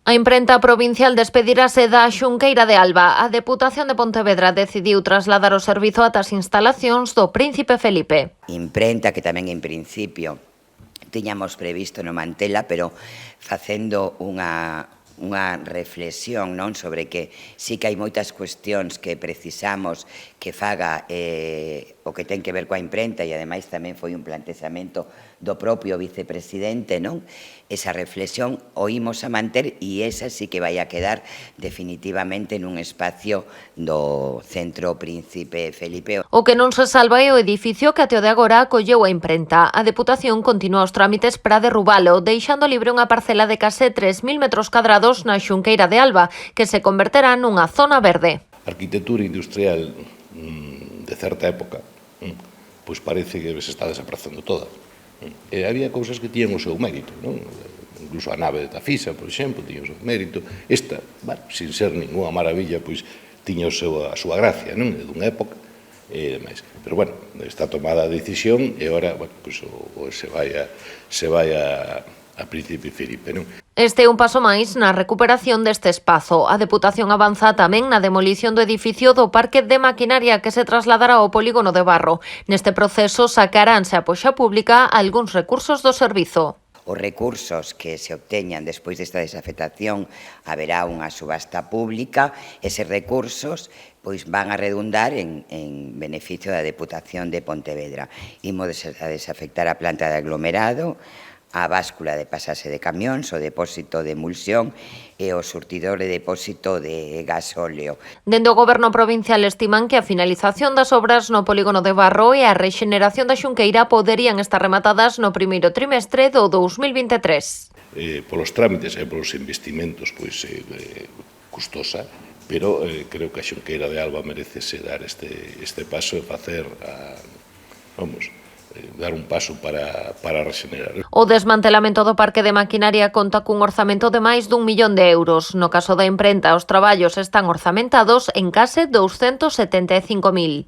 A imprenta provincial despedirase da Xunqueira de Alba. A Deputación de Pontevedra decidiu trasladar o servizo ata as instalacións do Príncipe Felipe. Imprenta que tamén en principio tiñamos previsto no mantela, pero facendo unha reflexión, non, sobre que sí que hai moitas cuestións que precisamos que faga o que ten que ver coa imprenta, e ademais tamén foi un plantexamento do propio vicepresidente, non? Esa reflexión o imos a manter e esa sí que vai a quedar definitivamente nun espacio do Centro Príncipe Felipe. O que non se salva é o edificio que até o de agora acolleu a imprenta. A Deputación continúa os trámites para derrubalo, deixando libre unha parcela de case 3.000 metros cadrados na Xunqueira de Alba, que se converterá nunha zona verde. A arquitectura industrial de certa época, pois parece que se está desaparecendo toda. E había cousas que tiñan o seu mérito, non? Incluso a nave da Fisa, por exemplo, tiña o seu mérito. Esta, bueno, sin ser ninguna maravilla, pois tiña a súa gracia, non? De dunha época e demais. Pero, bueno, está tomada a decisión e agora, bueno, pois se vai a Príncipe Felipe, non? Este é un paso máis na recuperación deste espazo. A Deputación avanza tamén na demolición do edificio do Parque de Maquinaria que se trasladará ao polígono de Barro. Neste proceso sacaránse a poxa pública algúns recursos do servizo. Os recursos que se obteñan despois desta desafectación haberá unha subasta pública. Eses recursos pois van a redundar en beneficio da Deputación de Pontevedra. Imos a desafectar a planta de aglomerado, a báscula de pasase de camións, o depósito de emulsión e o surtidor de depósito de gasóleo. Dende o Goberno provincial estiman que a finalización das obras no polígono de Barro e a rexeneración da Xunqueira poderían estar rematadas no primeiro trimestre do 2023. Polos trámites e polos investimentos, pois custosa, pero creo que a Xunqueira de Alba merecese dar este paso e facer dar un paso para rexenerar. O desmantelamento do Parque de Maquinaria conta cun orzamento de máis d'1 millón de euros. No caso da imprenta, os traballos están orzamentados en case 275.000.